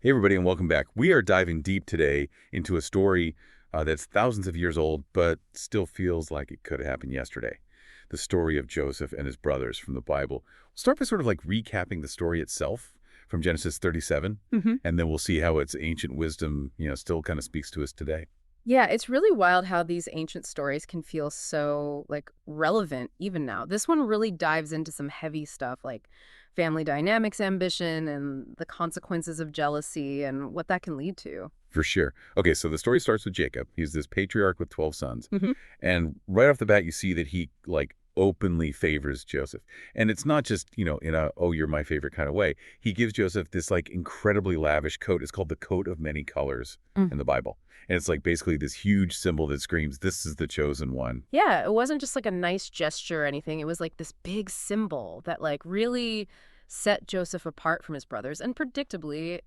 Hey, everybody, and welcome back. We are diving deep today into a story that's thousands of years old, but still feels like it could have happened yesterday. The story of Joseph and his brothers from the Bible. We'll start by sort of like recapping the story itself from Genesis 37, hmm and then we'll see how its ancient wisdom, still kind of speaks to us today. Yeah, it's really wild how these ancient stories can feel so relevant even now. This one really dives into some heavy stuff like family dynamics, ambition, and the consequences of jealousy and what that can lead to. For sure. Okay, so the story starts with Jacob. He's this patriarch with 12 sons. hmm And right off the bat, you see that he, openly favors Joseph. And it's not just, in a, oh, you're my favorite kind of way. He gives Joseph this, incredibly lavish coat. It's called the coat of many colors Mm. in the Bible. And it's, basically this huge symbol that screams, this is the chosen one. Yeah, it wasn't just like a nice gesture or anything. It was like this big symbol that really set Joseph apart from his brothers. And predictably,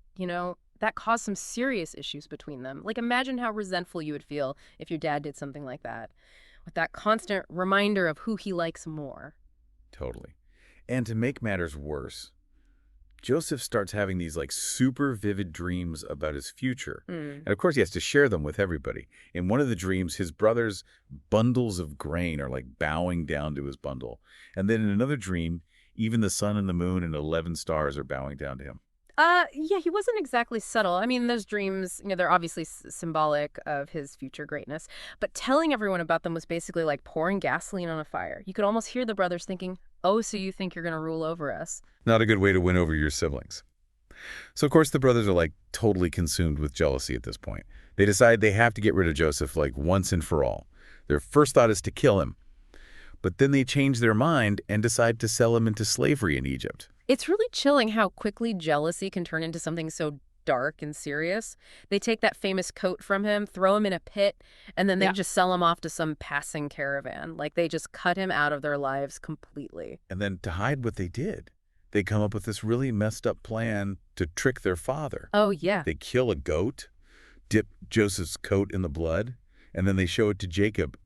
that caused some serious issues between them. Like imagine how resentful you would feel if your dad did something like that, with that constant reminder of who he likes more. Totally. And to make matters worse, Joseph starts having these super vivid dreams about his future. Mm. And of course, he has to share them with everybody. In one of the dreams, his brother's bundles of grain are bowing down to his bundle. And then in another dream, even the sun and the moon and 11 stars are bowing down to him. Yeah, he wasn't exactly subtle. I mean, those dreams, they're obviously symbolic of his future greatness, but telling everyone about them was basically like pouring gasoline on a fire. You could almost hear the brothers thinking, "Oh, so you think you're going to rule over us?" Not a good way to win over your siblings. So of course, the brothers are totally consumed with jealousy at this point. They decide they have to get rid of Joseph once and for all. Their first thought is to kill him. But then they change their mind and decide to sell him into slavery in Egypt. It's really chilling how quickly jealousy can turn into something so dark and serious. They take that famous coat from him, throw him in a pit, and then they Yeah. just sell him off to some passing caravan. Like they just cut him out of their lives completely. And then to hide what they did, they come up with this really messed up plan to trick their father. Oh, yeah. They kill a goat, dip Joseph's coat in the blood, and then they show it to Jacob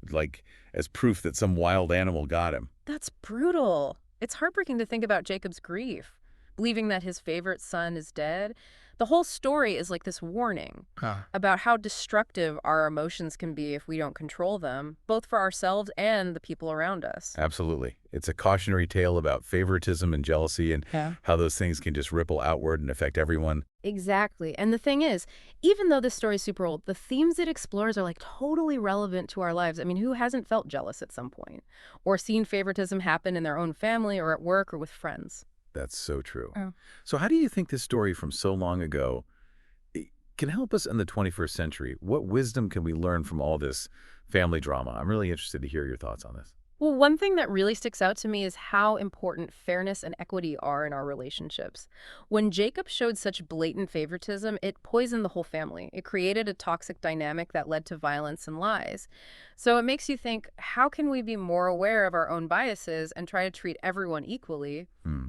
as proof that some wild animal got him. That's brutal. It's heartbreaking to think about Jacob's grief, believing that his favorite son is dead. The whole story is like this warning about how destructive our emotions can be if we don't control them, both for ourselves and the people around us. Absolutely. It's a cautionary tale about favoritism and jealousy and Yeah. how those things can just ripple outward and affect everyone. Exactly. And the thing is, even though this story is super old, the themes it explores are totally relevant to our lives. I mean, who hasn't felt jealous at some point or seen favoritism happen in their own family or at work or with friends? That's so true. Oh. So how do you think this story from so long ago can help us in the 21st century? What wisdom can we learn from all this family drama? I'm really interested to hear your thoughts on this. Well, one thing that really sticks out to me is how important fairness and equity are in our relationships. When Jacob showed such blatant favoritism, it poisoned the whole family. It created a toxic dynamic that led to violence and lies. So it makes you think, how can we be more aware of our own biases and try to treat everyone equally? Hmm.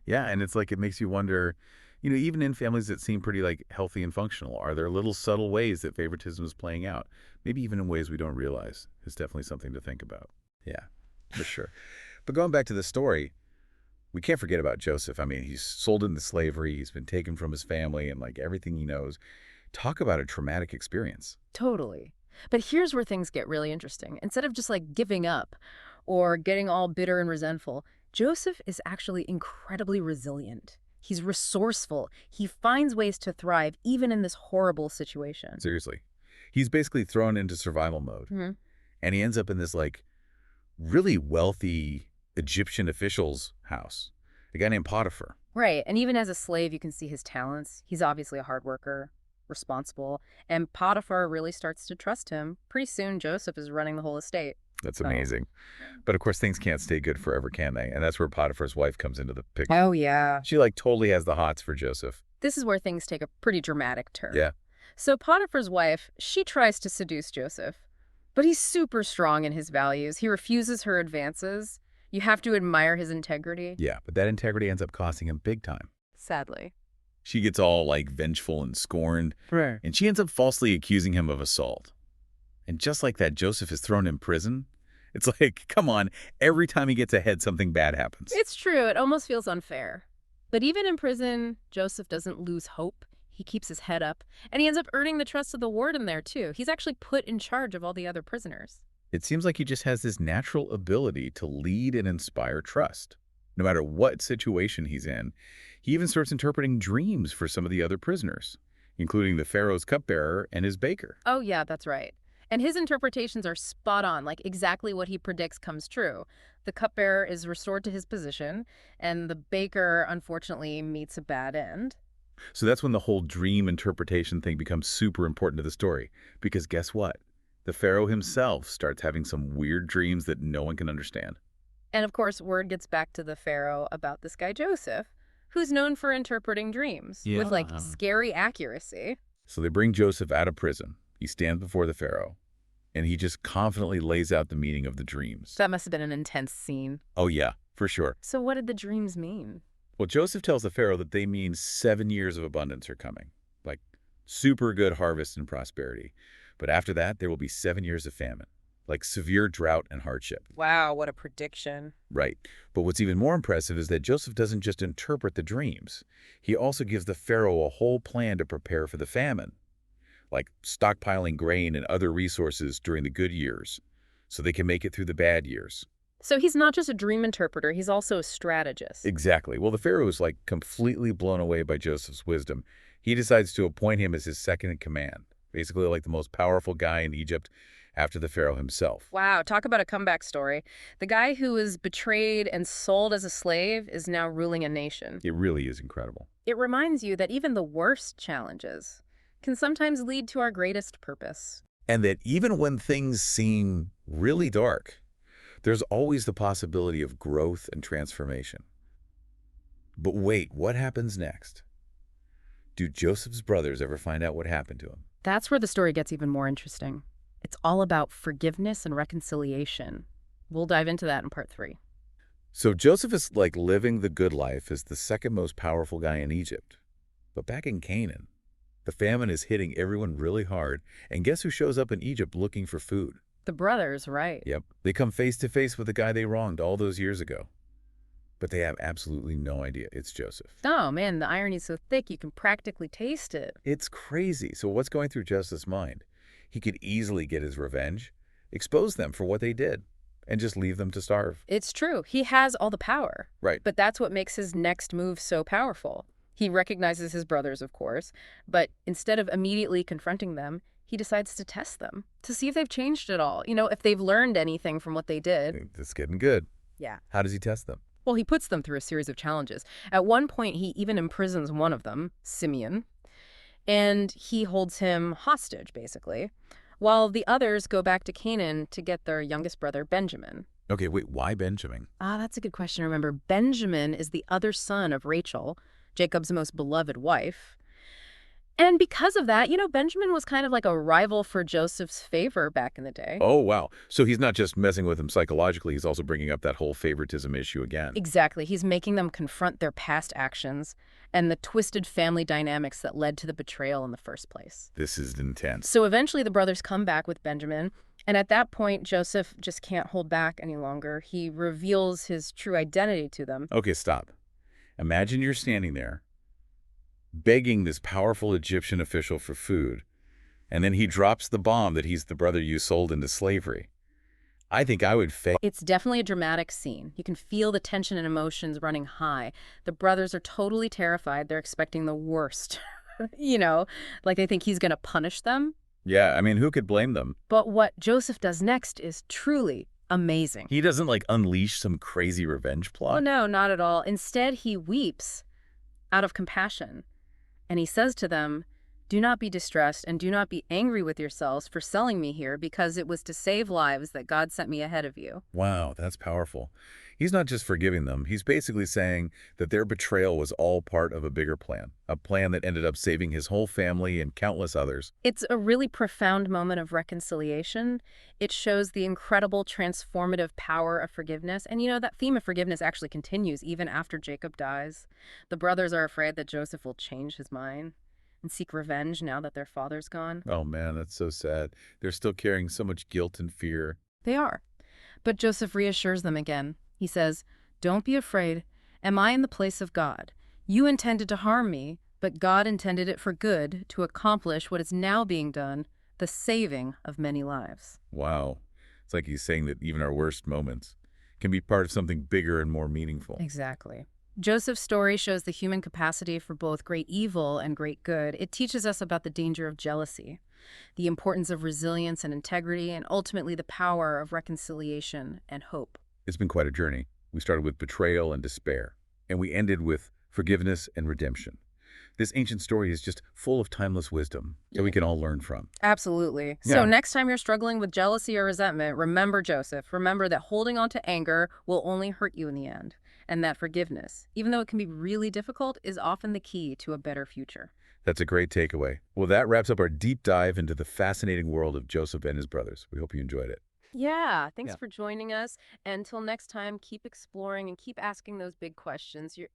Yeah, and it's it makes you wonder, even in families that seem pretty healthy and functional, are there little subtle ways that favoritism is playing out? Maybe even in ways we don't realize. It's definitely something to think about. Yeah, for sure. But going back to the story, we can't forget about Joseph. I mean, he's sold into slavery. He's been taken from his family and everything he knows. Talk about a traumatic experience. Totally. But here's where things get really interesting. Instead of just giving up or getting all bitter and resentful, Joseph is actually incredibly resilient. He's resourceful. He finds ways to thrive even in this horrible situation. Seriously. He's basically thrown into survival mode. hmm And he ends up in this really wealthy Egyptian official's house, a guy named Potiphar. Right. And even as a slave, you can see his talents. He's obviously a hard worker, responsible, and Potiphar really starts to trust him. Pretty soon, Joseph is running the whole estate. That's So. amazing. But of course, things can't stay good forever, can they? And that's where Potiphar's wife comes into the picture. Oh, yeah. She totally has the hots for Joseph. This is where things take a pretty dramatic turn. Yeah. So Potiphar's wife, she tries to seduce Joseph, but he's super strong in his values. He refuses her advances. You have to admire his integrity. Yeah, but that integrity ends up costing him big time. Sadly. She gets all vengeful and scorned, Right. and she ends up falsely accusing him of assault. And just like that, Joseph is thrown in prison. It's come on, every time he gets ahead, something bad happens. It's true. It almost feels unfair. But even in prison, Joseph doesn't lose hope. He keeps his head up, and he ends up earning the trust of the warden there, too. He's actually put in charge of all the other prisoners. It seems like he just has this natural ability to lead and inspire trust. No matter what situation he's in, he even starts interpreting dreams for some of the other prisoners, including the Pharaoh's cupbearer and his baker. Oh, yeah, that's right. And his interpretations are spot on, like exactly what he predicts comes true. The cupbearer is restored to his position, and the baker, unfortunately, meets a bad end. So that's when the whole dream interpretation thing becomes super important to the story. Because guess what? The Pharaoh himself starts having some weird dreams that no one can understand. And of course, word gets back to the pharaoh about this guy Joseph, who's known for interpreting dreams with like Yeah. scary accuracy. So they bring Joseph out of prison. He stands before the Pharaoh, and he just confidently lays out the meaning of the dreams. That must have been an intense scene. Oh, yeah, for sure. So what did the dreams mean? Well, Joseph tells the Pharaoh that they mean 7 years of abundance are coming, like super good harvest and prosperity. But after that, there will be 7 years of famine, like severe drought and hardship. Wow, what a prediction. Right. But what's even more impressive is that Joseph doesn't just interpret the dreams. He also gives the Pharaoh a whole plan to prepare for the famine, like stockpiling grain and other resources during the good years, so they can make it through the bad years. So he's not just a dream interpreter, he's also a strategist. Exactly. Well, the Pharaoh is like completely blown away by Joseph's wisdom. He decides to appoint him as his second in command, basically like the most powerful guy in Egypt after the Pharaoh himself. Wow, talk about a comeback story. The guy who was betrayed and sold as a slave is now ruling a nation. It really is incredible. It reminds you that even the worst challenges can sometimes lead to our greatest purpose. And that even when things seem really dark, there's always the possibility of growth and transformation. But wait, what happens next? Do Joseph's brothers ever find out what happened to him? That's where the story gets even more interesting. It's all about forgiveness and reconciliation. We'll dive into that in part 3. So Joseph is like living the good life as the second most powerful guy in Egypt. But back in Canaan, the famine is hitting everyone really hard. And guess who shows up in Egypt looking for food? The brothers, right? Yep. They come face to face with the guy they wronged all those years ago. But they have absolutely no idea it's Joseph. Oh, man, the irony's so thick you can practically taste it. It's crazy. So what's going through Joseph's mind? He could easily get his revenge, expose them for what they did, and just leave them to starve. It's true. He has all the power. Right. But that's what makes his next move so powerful. He recognizes his brothers, of course, but instead of immediately confronting them, he decides to test them to see if they've changed at all, if they've learned anything from what they did. It's getting good. Yeah. How does he test them? Well, he puts them through a series of challenges. At one point, he even imprisons one of them, Simeon, and he holds him hostage, basically, while the others go back to Canaan to get their youngest brother, Benjamin. Okay, wait, why Benjamin? That's a good question. Remember, Benjamin is the other son of Rachel, Jacob's most beloved wife. And because of that, Benjamin was kind of like a rival for Joseph's favor back in the day. Oh, wow. So he's not just messing with him psychologically, he's also bringing up that whole favoritism issue again. Exactly. He's making them confront their past actions and the twisted family dynamics that led to the betrayal in the first place. This is intense. So eventually the brothers come back with Benjamin, and at that point, Joseph just can't hold back any longer. He reveals his true identity to them. Okay, stop. Imagine you're standing there, begging this powerful Egyptian official for food, and then he drops the bomb that he's the brother you sold into slavery. I think I would fail. It's definitely a dramatic scene. You can feel the tension and emotions running high. The brothers are totally terrified. They're expecting the worst. Like they think he's going to punish them. Yeah, I mean, who could blame them? But what Joseph does next is truly amazing. He doesn't, like, unleash some crazy revenge plot? Oh, no, not at all. Instead, he weeps out of compassion. And he says to them, "Do not be distressed and do not be angry with yourselves for selling me here, because it was to save lives that God sent me ahead of you." Wow, that's powerful. He's not just forgiving them. He's basically saying that their betrayal was all part of a bigger plan, a plan that ended up saving his whole family and countless others. It's a really profound moment of reconciliation. It shows the incredible transformative power of forgiveness. And that theme of forgiveness actually continues even after Jacob dies. The brothers are afraid that Joseph will change his mind and seek revenge now that their father's gone. Oh man, that's so sad. They're still carrying so much guilt and fear. They are. But Joseph reassures them again. He says, "Don't be afraid. Am I in the place of God? You intended to harm me, But God intended it for good to accomplish what is now being done, the saving of many lives. Wow. It's like he's saying that even our worst moments can be part of something bigger and more meaningful. Exactly. Joseph's story shows the human capacity for both great evil and great good. It teaches us about the danger of jealousy, the importance of resilience and integrity, and ultimately the power of reconciliation and hope. It's been quite a journey. We started with betrayal and despair, and we ended with forgiveness and redemption. This ancient story is just full of timeless wisdom that we can all learn from. Absolutely. So Yeah, next time you're struggling with jealousy or resentment, remember Joseph. Remember that holding on to anger will only hurt you in the end, and that forgiveness, even though it can be really difficult, is often the key to a better future. that's a great takeaway. Well, that wraps up our deep dive into the fascinating world of Joseph and his brothers. We hope you enjoyed it. Yeah, thanks Yeah. for joining us. Until next time, keep exploring and keep asking those big questions. You're